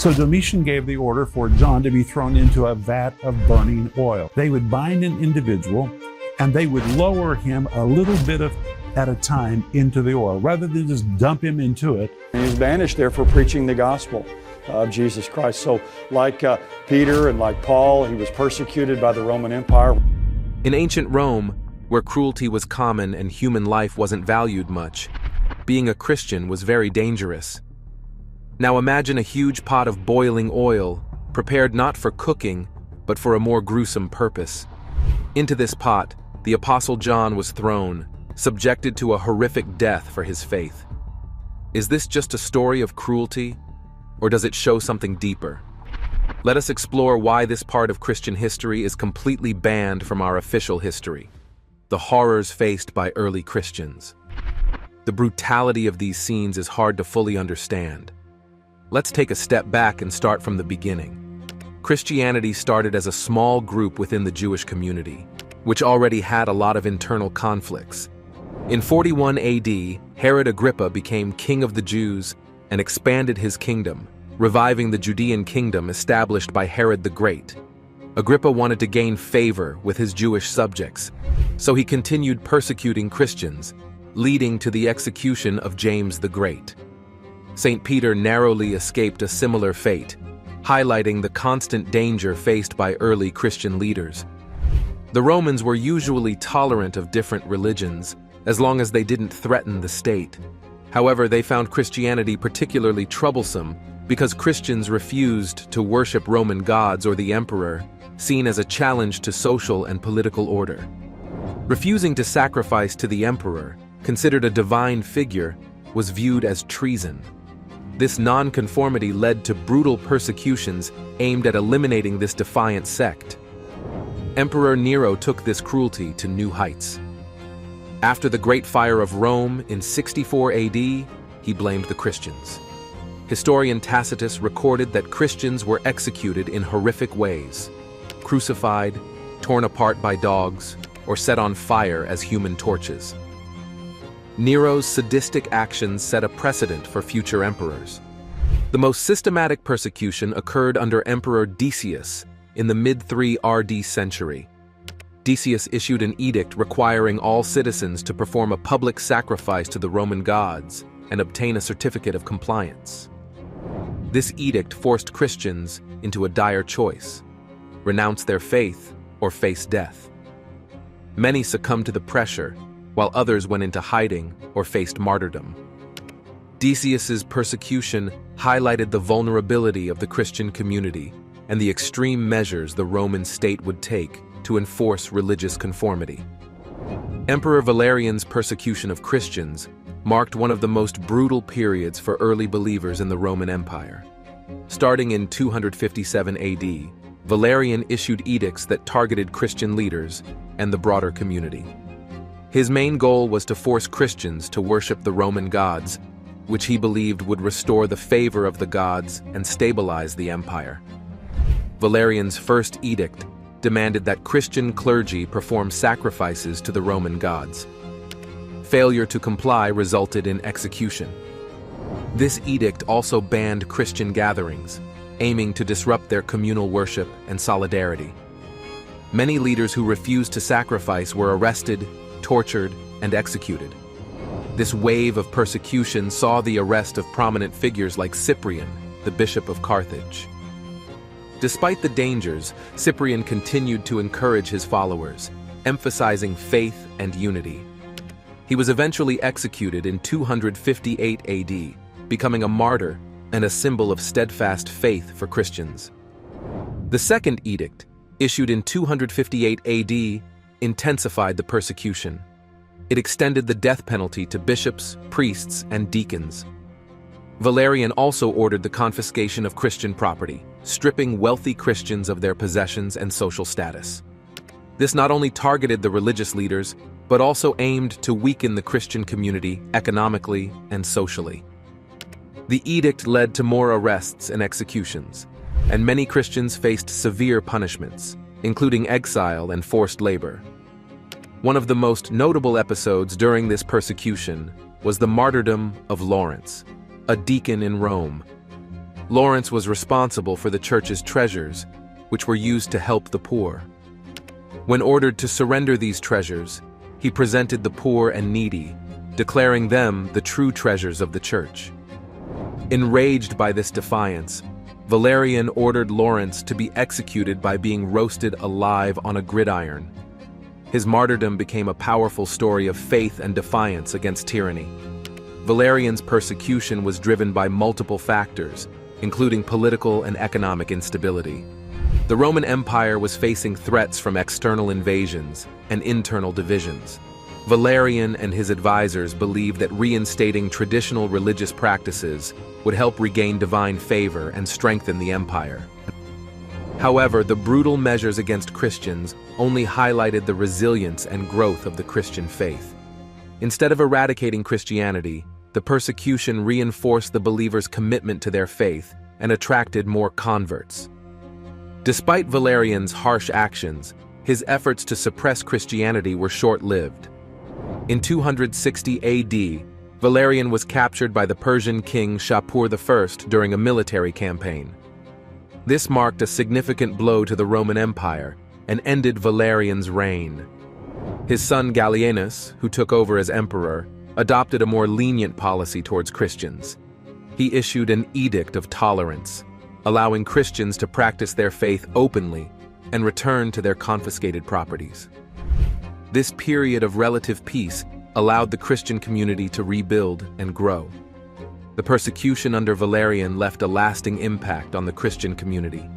So Domitian gave the order for John to be thrown into a vat of burning oil. They would bind an individual and they would lower him a little bit at a time into the oil, rather than just dump him into it. He was banished there for preaching the gospel of Jesus Christ. So like Peter and like Paul, he was persecuted by the Roman Empire. In ancient Rome, where cruelty was common and human life wasn't valued much, being a Christian was very dangerous. Now imagine a huge pot of boiling oil, prepared not for cooking, but for a more gruesome purpose. Into this pot, the Apostle John was thrown, subjected to a horrific death for his faith. Is this just a story of cruelty, or does it show something deeper? Let us explore why this part of Christian history is completely banned from our official history. The horrors faced by early Christians. The brutality of these scenes is hard to fully understand. Let's take a step back and start from the beginning. Christianity started as a small group within the Jewish community, which already had a lot of internal conflicts. In 41 AD, Herod Agrippa became king of the Jews and expanded his kingdom, reviving the Judean kingdom established by Herod the Great. Agrippa wanted to gain favor with his Jewish subjects, so he continued persecuting Christians, leading to the execution of James the Great. St. Peter narrowly escaped a similar fate, highlighting the constant danger faced by early Christian leaders. The Romans were usually tolerant of different religions, as long as they didn't threaten the state. However, they found Christianity particularly troublesome because Christians refused to worship Roman gods or the emperor, seen as a challenge to social and political order. Refusing to sacrifice to the emperor, considered a divine figure, was viewed as treason. This nonconformity led to brutal persecutions aimed at eliminating this defiant sect. Emperor Nero took this cruelty to new heights. After the Great Fire of Rome in 64 AD, he blamed the Christians. Historian Tacitus recorded that Christians were executed in horrific ways, crucified, torn apart by dogs, or set on fire as human torches. Nero's sadistic actions set a precedent for future emperors. The most systematic persecution occurred under Emperor Decius in the mid-3 RD century. Decius issued an edict requiring all citizens to perform a public sacrifice to the Roman gods and obtain a certificate of compliance. This edict forced Christians into a dire choice: renounce their faith or face death. Many succumbed to the pressure, while others went into hiding or faced martyrdom. Decius's persecution highlighted the vulnerability of the Christian community and the extreme measures the Roman state would take to enforce religious conformity. Emperor Valerian's persecution of Christians marked one of the most brutal periods for early believers in the Roman Empire. Starting in 257 AD, Valerian issued edicts that targeted Christian leaders and the broader community. His main goal was to force Christians to worship the Roman gods, which he believed would restore the favor of the gods and stabilize the empire. Valerian's first edict demanded that Christian clergy perform sacrifices to the Roman gods. Failure to comply resulted in execution. This edict also banned Christian gatherings, aiming to disrupt their communal worship and solidarity. Many leaders who refused to sacrifice were arrested, tortured, and executed. This wave of persecution saw the arrest of prominent figures like Cyprian, the Bishop of Carthage. Despite the dangers, Cyprian continued to encourage his followers, emphasizing faith and unity. He was eventually executed in 258 AD, becoming a martyr and a symbol of steadfast faith for Christians. The second edict, issued in 258 AD, intensified the persecution. It extended the death penalty to bishops, priests, and deacons. Valerian also ordered the confiscation of Christian property, stripping wealthy Christians of their possessions and social status. This not only targeted the religious leaders, but also aimed to weaken the Christian community economically and socially. The edict led to more arrests and executions, and many Christians faced severe punishments, including exile and forced labor. One of the most notable episodes during this persecution was the martyrdom of Lawrence, a deacon in Rome. Lawrence was responsible for the church's treasures, which were used to help the poor. When ordered to surrender these treasures, he presented the poor and needy, declaring them the true treasures of the church. Enraged by this defiance, Valerian ordered Lawrence to be executed by being roasted alive on a gridiron. His martyrdom became a powerful story of faith and defiance against tyranny. Valerian's persecution was driven by multiple factors, including political and economic instability. The Roman Empire was facing threats from external invasions and internal divisions. Valerian and his advisors believed that reinstating traditional religious practices would help regain divine favor and strengthen the empire. However, the brutal measures against Christians only highlighted the resilience and growth of the Christian faith. Instead of eradicating Christianity, the persecution reinforced the believers' commitment to their faith and attracted more converts. Despite Valerian's harsh actions, his efforts to suppress Christianity were short-lived. In 260 AD, Valerian was captured by the Persian king Shapur I during a military campaign. This marked a significant blow to the Roman Empire and ended Valerian's reign. His son Gallienus, who took over as emperor, adopted a more lenient policy towards Christians. He issued an edict of tolerance, allowing Christians to practice their faith openly and return to their confiscated properties. This period of relative peace allowed the Christian community to rebuild and grow. The persecution under Valerian left a lasting impact on the Christian community.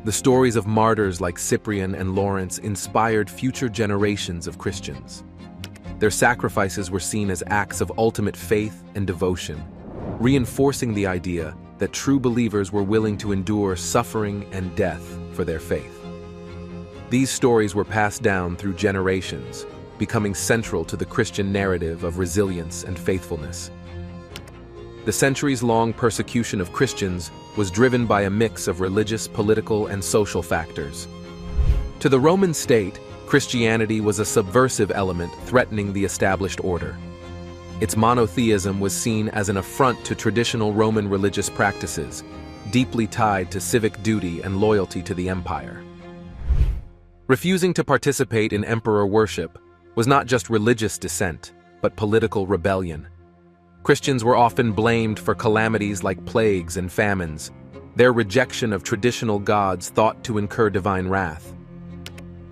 The stories of martyrs like Cyprian and Lawrence inspired future generations of Christians. Their sacrifices were seen as acts of ultimate faith and devotion, reinforcing the idea that true believers were willing to endure suffering and death for their faith. These stories were passed down through generations, becoming central to the Christian narrative of resilience and faithfulness. The centuries-long persecution of Christians was driven by a mix of religious, political, and social factors. To the Roman state, Christianity was a subversive element threatening the established order. Its monotheism was seen as an affront to traditional Roman religious practices, deeply tied to civic duty and loyalty to the empire. Refusing to participate in emperor worship was not just religious dissent, but political rebellion. Christians were often blamed for calamities like plagues and famines, their rejection of traditional gods thought to incur divine wrath.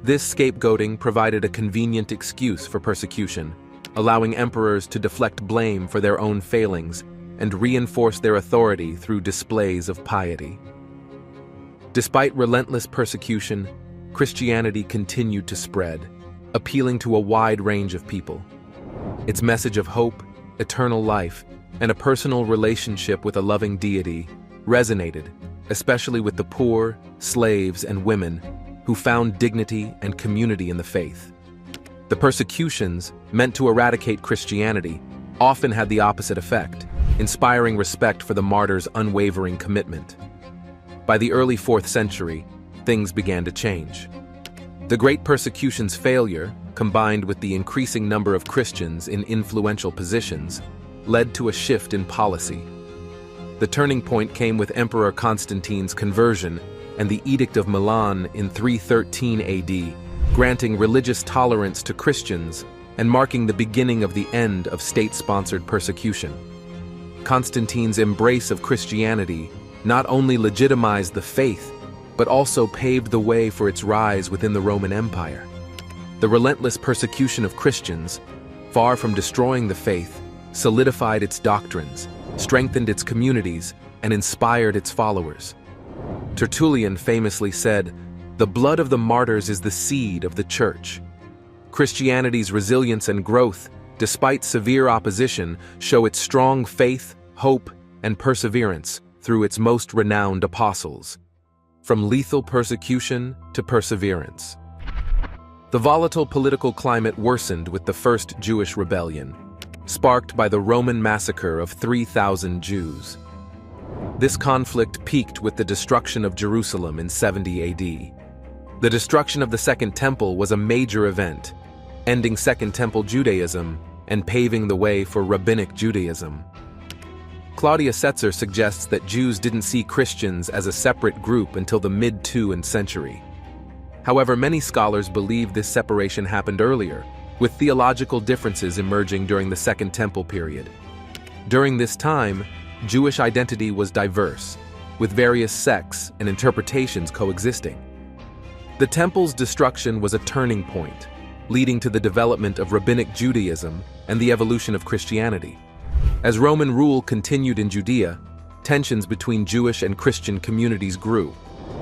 This scapegoating provided a convenient excuse for persecution, allowing emperors to deflect blame for their own failings and reinforce their authority through displays of piety. Despite relentless persecution, Christianity continued to spread, appealing to a wide range of people. Its message of hope, eternal life, and a personal relationship with a loving deity resonated, especially with the poor, slaves, and women who found dignity and community in the faith. The persecutions, meant to eradicate Christianity, often had the opposite effect, inspiring respect for the martyrs' unwavering commitment. By the early 4th century, things began to change. The Great Persecution's failure, combined with the increasing number of Christians in influential positions, led to a shift in policy. The turning point came with Emperor Constantine's conversion and the Edict of Milan in 313 AD, granting religious tolerance to Christians and marking the beginning of the end of state-sponsored persecution. Constantine's embrace of Christianity not only legitimized the faith, but also paved the way for its rise within the Roman Empire. The relentless persecution of Christians, far from destroying the faith, solidified its doctrines, strengthened its communities, and inspired its followers. Tertullian famously said, "The blood of the martyrs is the seed of the Church." Christianity's resilience and growth, despite severe opposition, show its strong faith, hope, and perseverance through its most renowned apostles. From lethal persecution to perseverance. The volatile political climate worsened with the First Jewish Rebellion, sparked by the Roman massacre of 3,000 Jews. This conflict peaked with the destruction of Jerusalem in 70 AD. The destruction of the Second Temple was a major event, ending Second Temple Judaism and paving the way for Rabbinic Judaism. Claudia Setzer suggests that Jews didn't see Christians as a separate group until the mid-2nd century. However, many scholars believe this separation happened earlier, with theological differences emerging during the Second Temple period. During this time, Jewish identity was diverse, with various sects and interpretations coexisting. The temple's destruction was a turning point, leading to the development of Rabbinic Judaism and the evolution of Christianity. As Roman rule continued in Judea, tensions between Jewish and Christian communities grew.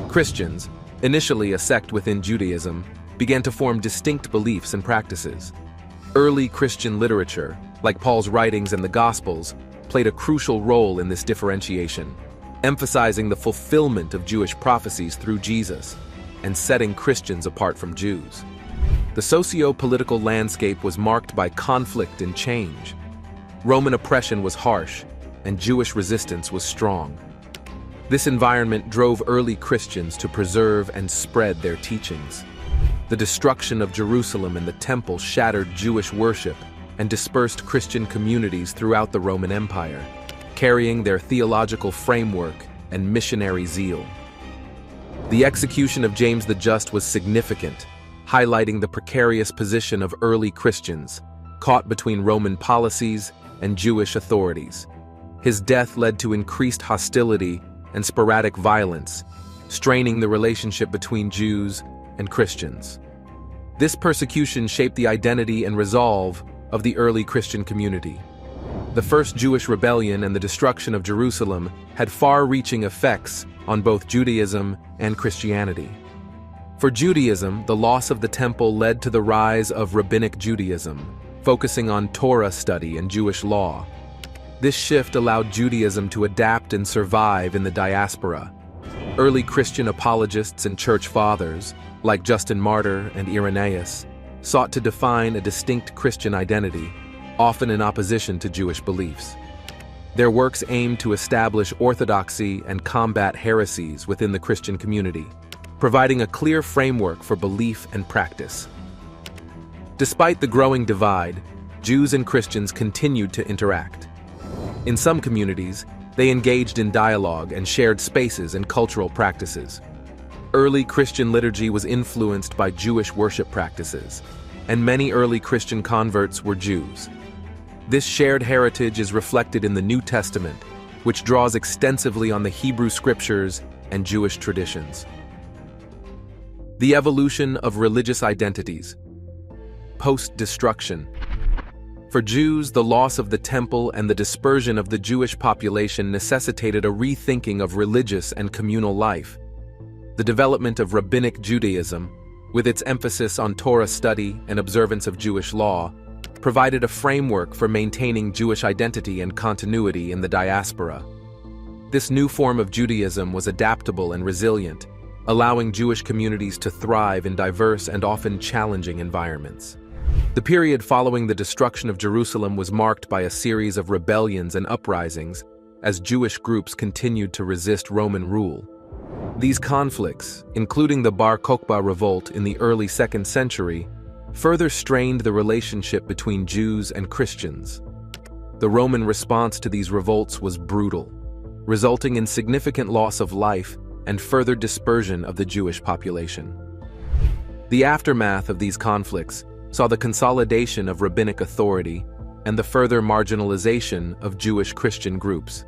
Christians, initially a sect within Judaism, began to form distinct beliefs and practices. Early Christian literature, like Paul's writings and the Gospels, played a crucial role in this differentiation, emphasizing the fulfillment of Jewish prophecies through Jesus and setting Christians apart from Jews. The socio-political landscape was marked by conflict and change. Roman oppression was harsh, and Jewish resistance was strong. This environment drove early Christians to preserve and spread their teachings. The destruction of Jerusalem and the Temple shattered Jewish worship and dispersed Christian communities throughout the Roman Empire, carrying their theological framework and missionary zeal. The execution of James the Just was significant, highlighting the precarious position of early Christians, caught between Roman policies and Jewish authorities. His death led to increased hostility and sporadic violence, straining the relationship between Jews and Christians. This persecution shaped the identity and resolve of the early Christian community. The First Jewish Rebellion and the destruction of Jerusalem had far-reaching effects on both Judaism and Christianity. For Judaism, the loss of the Temple led to the rise of Rabbinic Judaism, focusing on Torah study and Jewish law. This shift allowed Judaism to adapt and survive in the diaspora. Early Christian apologists and church fathers, like Justin Martyr and Irenaeus, sought to define a distinct Christian identity, often in opposition to Jewish beliefs. Their works aimed to establish orthodoxy and combat heresies within the Christian community, providing a clear framework for belief and practice. Despite the growing divide, Jews and Christians continued to interact. In some communities, they engaged in dialogue and shared spaces and cultural practices. Early Christian liturgy was influenced by Jewish worship practices, and many early Christian converts were Jews. This shared heritage is reflected in the New Testament, which draws extensively on the Hebrew Scriptures and Jewish traditions. The evolution of religious identities. Post-destruction. For Jews, the loss of the Temple and the dispersion of the Jewish population necessitated a rethinking of religious and communal life. The development of Rabbinic Judaism, with its emphasis on Torah study and observance of Jewish law, provided a framework for maintaining Jewish identity and continuity in the diaspora. This new form of Judaism was adaptable and resilient, allowing Jewish communities to thrive in diverse and often challenging environments. The period following the destruction of Jerusalem was marked by a series of rebellions and uprisings as Jewish groups continued to resist Roman rule. These conflicts, including the Bar Kokhba revolt in the early 2nd century, further strained the relationship between Jews and Christians. The Roman response to these revolts was brutal, resulting in significant loss of life and further dispersion of the Jewish population. The aftermath of these conflicts saw the consolidation of rabbinic authority and the further marginalization of Jewish Christian groups.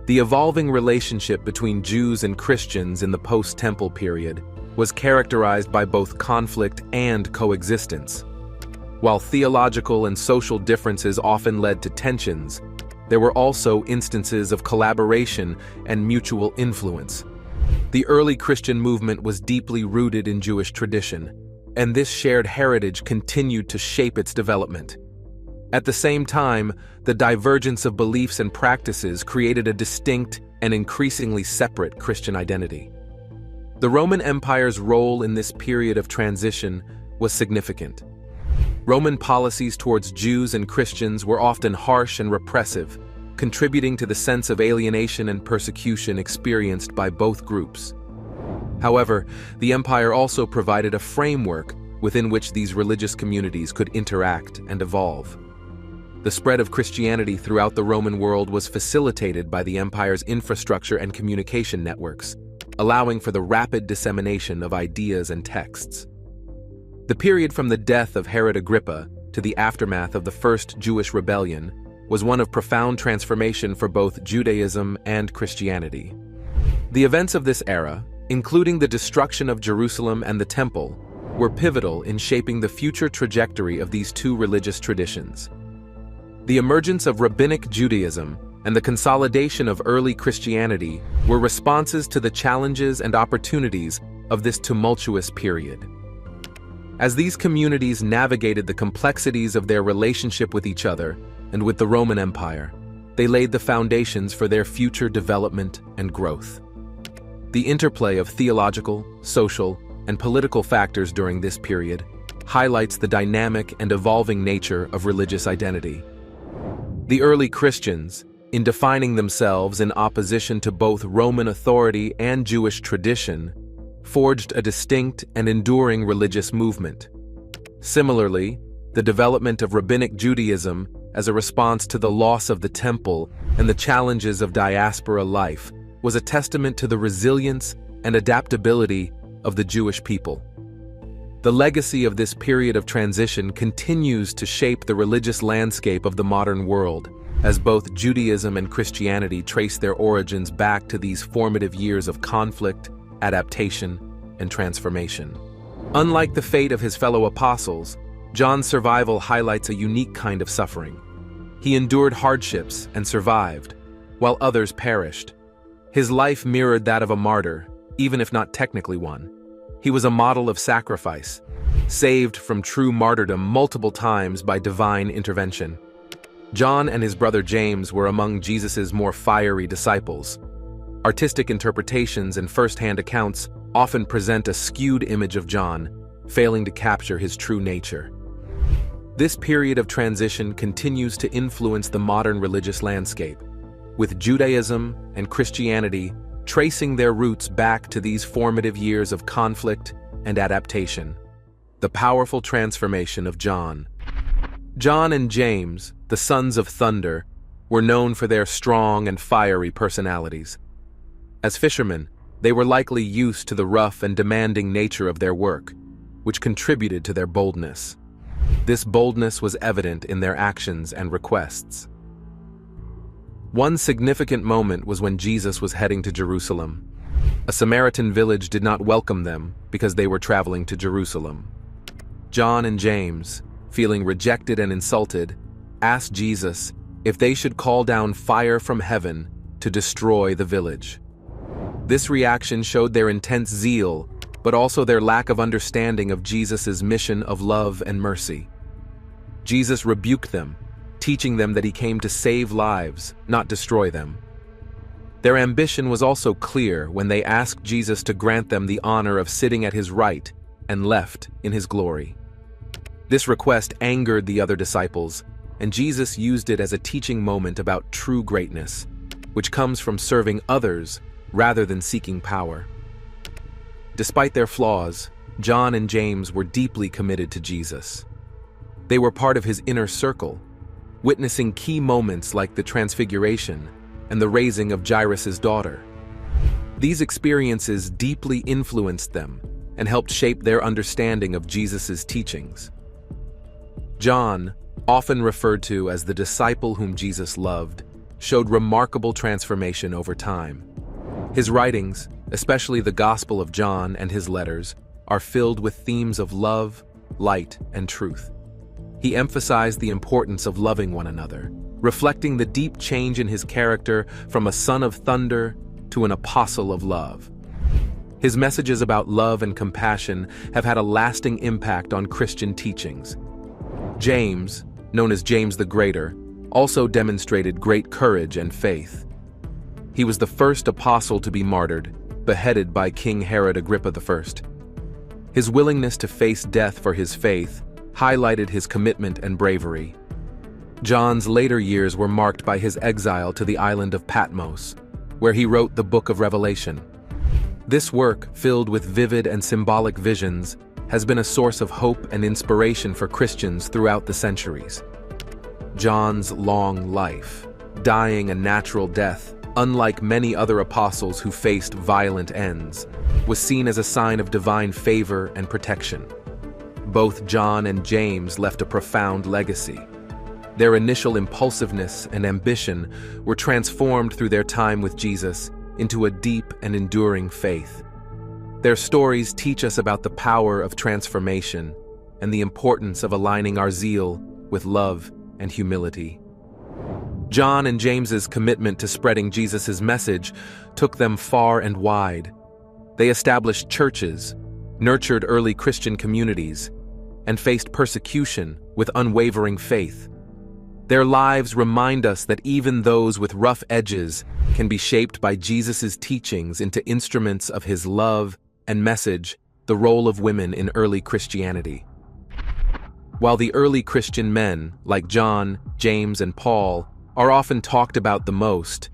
The evolving relationship between Jews and Christians in the post-Temple period was characterized by both conflict and coexistence. While theological and social differences often led to tensions, there were also instances of collaboration and mutual influence. The early Christian movement was deeply rooted in Jewish tradition, and this shared heritage continued to shape its development. At the same time, the divergence of beliefs and practices created a distinct and increasingly separate Christian identity. The Roman Empire's role in this period of transition was significant. Roman policies towards Jews and Christians were often harsh and repressive, contributing to the sense of alienation and persecution experienced by both groups. However, the empire also provided a framework within which these religious communities could interact and evolve. the spread of Christianity throughout the Roman world was facilitated by the empire's infrastructure and communication networks, allowing for the rapid dissemination of ideas and texts. The period from the death of Herod Agrippa to the aftermath of the First Jewish Rebellion was one of profound transformation for both Judaism and Christianity. The events of this era, including the destruction of Jerusalem and the Temple, were pivotal in shaping the future trajectory of these two religious traditions. The emergence of Rabbinic Judaism and the consolidation of early Christianity were responses to the challenges and opportunities of this tumultuous period. As these communities navigated the complexities of their relationship with each other and with the Roman Empire, they laid the foundations for their future development and growth. The interplay of theological, social, and political factors during this period highlights the dynamic and evolving nature of religious identity. The early Christians, in defining themselves in opposition to both Roman authority and Jewish tradition, forged a distinct and enduring religious movement. Similarly, the development of Rabbinic Judaism as a response to the loss of the Temple and the challenges of diaspora life was a testament to the resilience and adaptability of the Jewish people. The legacy of this period of transition continues to shape the religious landscape of the modern world, as both Judaism and Christianity trace their origins back to these formative years of conflict, adaptation, and transformation. Unlike the fate of his fellow apostles, John's survival highlights a unique kind of suffering. He endured hardships and survived, while others perished. His life mirrored that of a martyr, even if not technically one. He was a model of sacrifice, saved from true martyrdom multiple times by divine intervention. John and his brother James were among Jesus' more fiery disciples. Artistic interpretations and first-hand accounts often present a skewed image of John, failing to capture his true nature. This period of transition continues to influence the modern religious landscape, with Judaism and Christianity tracing their roots back to these formative years of conflict and adaptation. The powerful transformation of John. John and James, the sons of thunder, were known for their strong and fiery personalities. As fishermen, they were likely used to the rough and demanding nature of their work, which contributed to their boldness. This boldness was evident in their actions and requests. One significant moment was when Jesus was heading to Jerusalem. A Samaritan village did not welcome them because they were traveling to Jerusalem. John and James, feeling rejected and insulted, asked Jesus if they should call down fire from heaven to destroy the village. This reaction showed their intense zeal, but also their lack of understanding of Jesus' mission of love and mercy. Jesus rebuked them, teaching them that he came to save lives, not destroy them. Their ambition was also clear when they asked Jesus to grant them the honor of sitting at his right and left in his glory. This request angered the other disciples, and Jesus used it as a teaching moment about true greatness, which comes from serving others rather than seeking power. Despite their flaws, John and James were deeply committed to Jesus. They were part of his inner circle, witnessing key moments like the Transfiguration and the raising of Jairus' daughter. These experiences deeply influenced them and helped shape their understanding of Jesus' teachings. John, often referred to as the disciple whom Jesus loved, showed remarkable transformation over time. His writings, especially the Gospel of John and his letters, are filled with themes of love, light, and truth. He emphasized the importance of loving one another, reflecting the deep change in his character from a son of thunder to an apostle of love. His messages about love and compassion have had a lasting impact on Christian teachings. James, known as James the Greater, also demonstrated great courage and faith. He was the first apostle to be martyred, beheaded by King Herod Agrippa I. His willingness to face death for his faith highlighted his commitment and bravery. John's later years were marked by his exile to the island of Patmos, where he wrote the Book of Revelation. This work, filled with vivid and symbolic visions, has been a source of hope and inspiration for Christians throughout the centuries. John's long life, dying a natural death, unlike many other apostles who faced violent ends, was seen as a sign of divine favor and protection. Both John and James left a profound legacy. Their initial impulsiveness and ambition were transformed through their time with Jesus into a deep and enduring faith. Their stories teach us about the power of transformation and the importance of aligning our zeal with love and humility. John and James's commitment to spreading Jesus' message took them far and wide. They established churches, nurtured early Christian communities, and faced persecution with unwavering faith. Their lives remind us that even those with rough edges can be shaped by Jesus' teachings into instruments of his love and message, the role of women in early Christianity. While the early Christian men, like John, James, and Paul, are often talked about the most,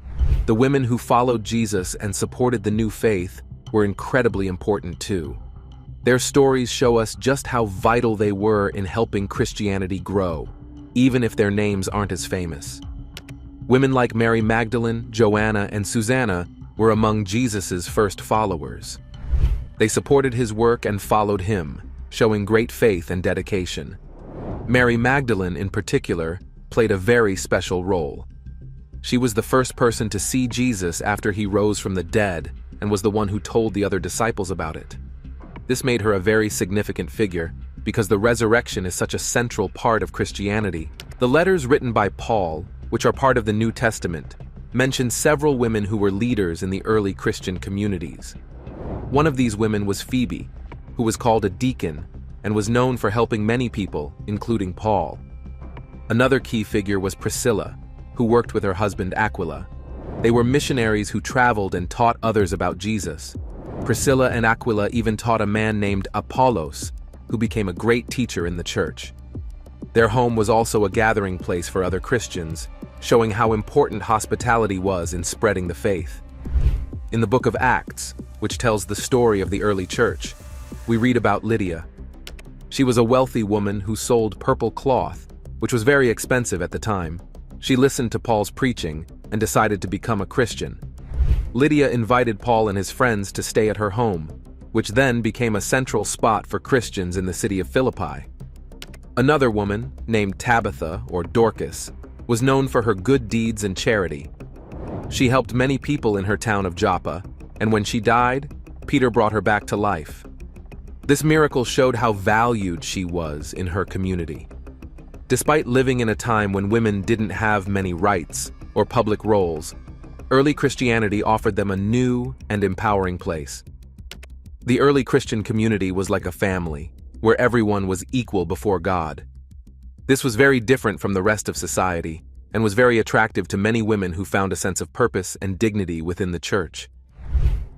the women who followed Jesus and supported the new faith were incredibly important too. Their stories show us just how vital they were in helping Christianity grow, even if their names aren't as famous. Women like Mary Magdalene, Joanna, and Susanna were among Jesus' first followers. They supported his work and followed him, showing great faith and dedication. Mary Magdalene, in particular, played a very special role. She was the first person to see Jesus after he rose from the dead and was the one who told the other disciples about it. This made her a very significant figure because the resurrection is such a central part of Christianity. The letters written by Paul, which are part of the New Testament, mention several women who were leaders in the early Christian communities. One of these women was Phoebe, who was called a deacon and was known for helping many people, including Paul. Another key figure was Priscilla, who worked with her husband Aquila. They were missionaries who traveled and taught others about Jesus. Priscilla and Aquila even taught a man named Apollos, who became a great teacher in the church. Their home was also a gathering place for other Christians, showing how important hospitality was in spreading the faith. In the book of Acts, which tells the story of the early church, we read about Lydia. She was a wealthy woman who sold purple cloth, which was very expensive at the time. She listened to Paul's preaching and decided to become a Christian. Lydia invited Paul and his friends to stay at her home, which then became a central spot for Christians in the city of Philippi. Another woman, named Tabitha, or Dorcas, was known for her good deeds and charity. She helped many people in her town of Joppa, and when she died, Peter brought her back to life. This miracle showed how valued she was in her community. Despite living in a time when women didn't have many rights or public roles, early Christianity offered them a new and empowering place. The early Christian community was like a family, where everyone was equal before God. This was very different from the rest of society, and was very attractive to many women who found a sense of purpose and dignity within the church.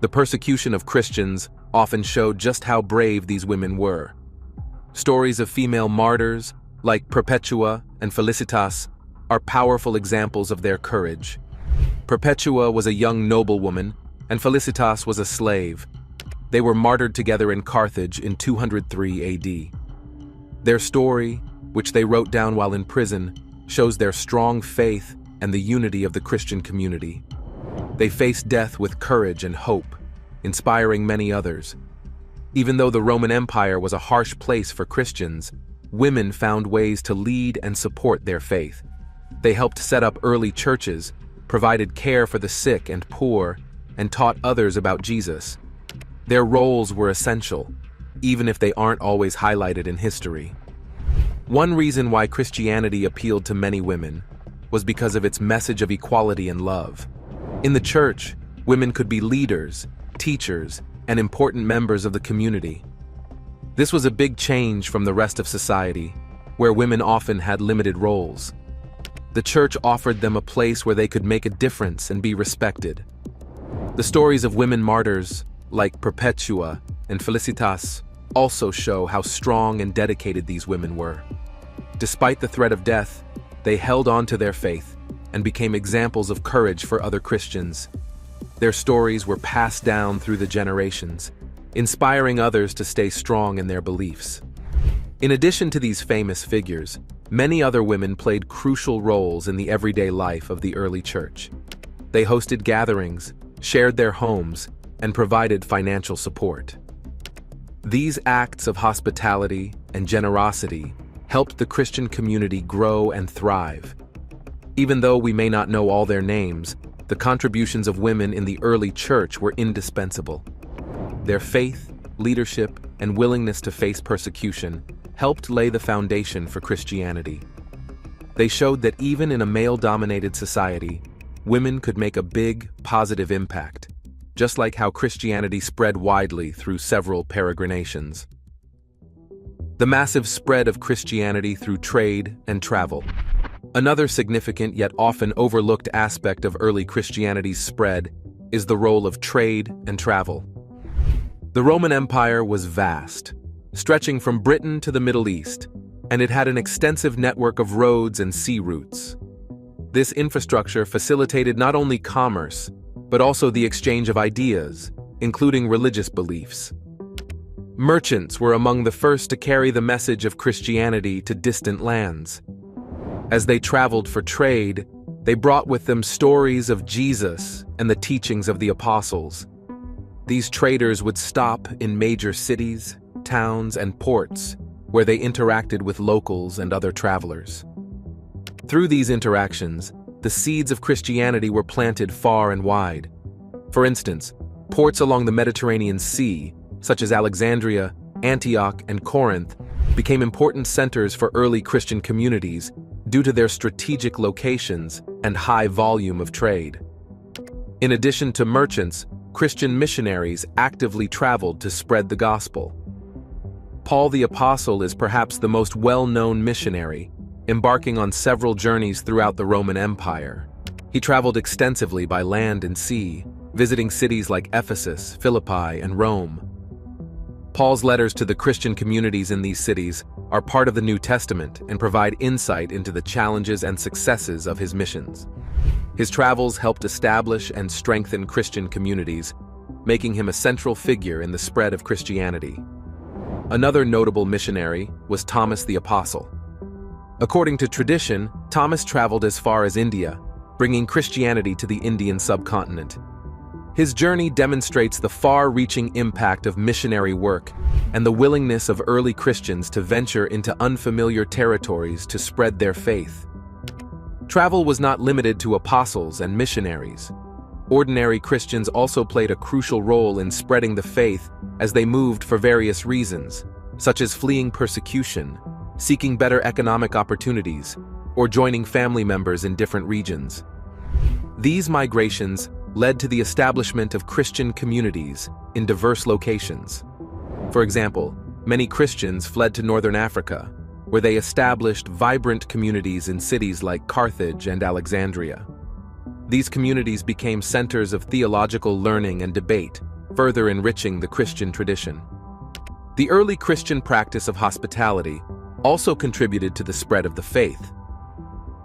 The persecution of Christians often showed just how brave these women were. Stories of female martyrs, like Perpetua and Felicitas, are powerful examples of their courage. Perpetua was a young noblewoman, and Felicitas was a slave. They were martyred together in Carthage in 203 AD. Their story, which they wrote down while in prison, shows their strong faith and the unity of the Christian community. They faced death with courage and hope, inspiring many others. Even though the Roman Empire was a harsh place for Christians, women found ways to lead and support their faith. They helped set up early churches, provided care for the sick and poor, and taught others about Jesus. Their roles were essential, even if they aren't always highlighted in history. One reason why Christianity appealed to many women was because of its message of equality and love. In the church, women could be leaders, teachers, and important members of the community. This was a big change from the rest of society, where women often had limited roles. The church offered them a place where they could make a difference and be respected. The stories of women martyrs, like Perpetua and Felicitas, also show how strong and dedicated these women were. Despite the threat of death, they held on to their faith and became examples of courage for other Christians. Their stories were passed down through the generations, inspiring others to stay strong in their beliefs. In addition to these famous figures, Many other women played crucial roles in the everyday life of the early church. They hosted gatherings, shared their homes, and provided financial support. These acts of hospitality and generosity helped the Christian community grow and thrive. Even though we may not know all their names, the contributions of women in the early church were indispensable. Their faith, leadership, and willingness to face persecution helped lay the foundation for Christianity. They showed that even in a male-dominated society, women could make a big, positive impact, just like how Christianity spread widely through several peregrinations. The massive spread of Christianity through trade and travel. Another significant yet often overlooked aspect of early Christianity's spread is the role of trade and travel. The Roman Empire was vast, stretching from Britain to the Middle East, and it had an extensive network of roads and sea routes. This infrastructure facilitated not only commerce, but also the exchange of ideas, including religious beliefs. Merchants were among the first to carry the message of Christianity to distant lands. As they traveled for trade, they brought with them stories of Jesus and the teachings of the apostles. These traders would stop in major cities, towns, and ports, where they interacted with locals and other travelers. Through these interactions, the seeds of Christianity were planted far and wide. For instance, ports along the Mediterranean Sea, such as Alexandria, Antioch, and Corinth, became important centers for early Christian communities due to their strategic locations and high volume of trade. In addition to merchants, Christian missionaries actively traveled to spread the gospel. Paul the Apostle is perhaps the most well-known missionary, embarking on several journeys throughout the Roman Empire. He traveled extensively by land and sea, visiting cities like Ephesus, Philippi, and Rome. Paul's letters to the Christian communities in these cities are part of the New Testament and provide insight into the challenges and successes of his missions. His travels helped establish and strengthen Christian communities, making him a central figure in the spread of Christianity. Another notable missionary was Thomas the Apostle. According to tradition, Thomas traveled as far as India, bringing Christianity to the Indian subcontinent. His journey demonstrates the far-reaching impact of missionary work and the willingness of early Christians to venture into unfamiliar territories to spread their faith. Travel was not limited to apostles and missionaries. Ordinary Christians also played a crucial role in spreading the faith as they moved for various reasons, such as fleeing persecution, seeking better economic opportunities, or joining family members in different regions. These migrations led to the establishment of Christian communities in diverse locations. For example, many Christians fled to northern Africa, where they established vibrant communities in cities like Carthage and Alexandria. These communities became centers of theological learning and debate, further enriching the Christian tradition. The early Christian practice of hospitality also contributed to the spread of the faith.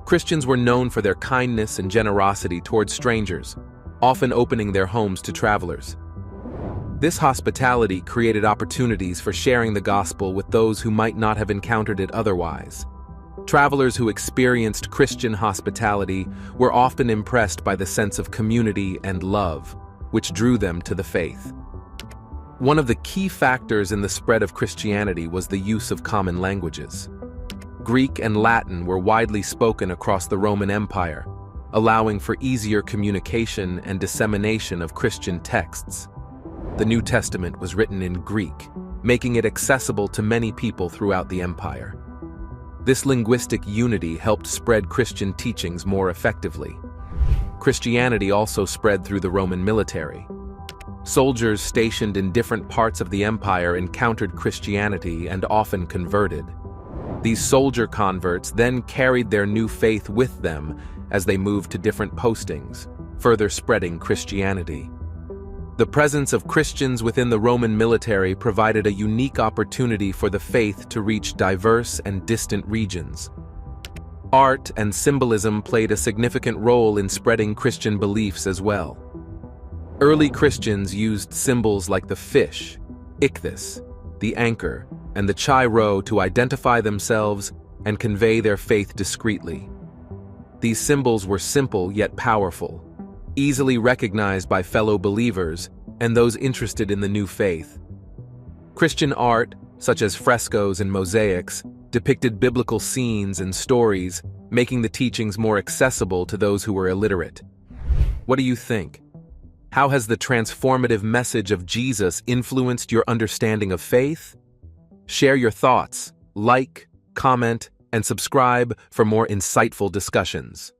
Christians were known for their kindness and generosity towards strangers, often opening their homes to travelers. This hospitality created opportunities for sharing the gospel with those who might not have encountered it otherwise. Travelers who experienced Christian hospitality were often impressed by the sense of community and love, which drew them to the faith. One of the key factors in the spread of Christianity was the use of common languages. Greek and Latin were widely spoken across the Roman Empire, allowing for easier communication and dissemination of Christian texts. The New Testament was written in Greek, making it accessible to many people throughout the empire. This linguistic unity helped spread Christian teachings more effectively. Christianity also spread through the Roman military. Soldiers stationed in different parts of the empire encountered Christianity and often converted. These soldier converts then carried their new faith with them as they moved to different postings, further spreading Christianity. The presence of Christians within the Roman military provided a unique opportunity for the faith to reach diverse and distant regions. Art and symbolism played a significant role in spreading Christian beliefs as well. Early Christians used symbols like the fish, ichthys, the anchor, and the chi rho to identify themselves and convey their faith discreetly. These symbols were simple yet powerful, easily recognized by fellow believers and those interested in the new faith. Christian art, such as frescoes and mosaics, depicted biblical scenes and stories, making the teachings more accessible to those who were illiterate. What do you think? How has the transformative message of Jesus influenced your understanding of faith? Share your thoughts, like, comment, and subscribe for more insightful discussions.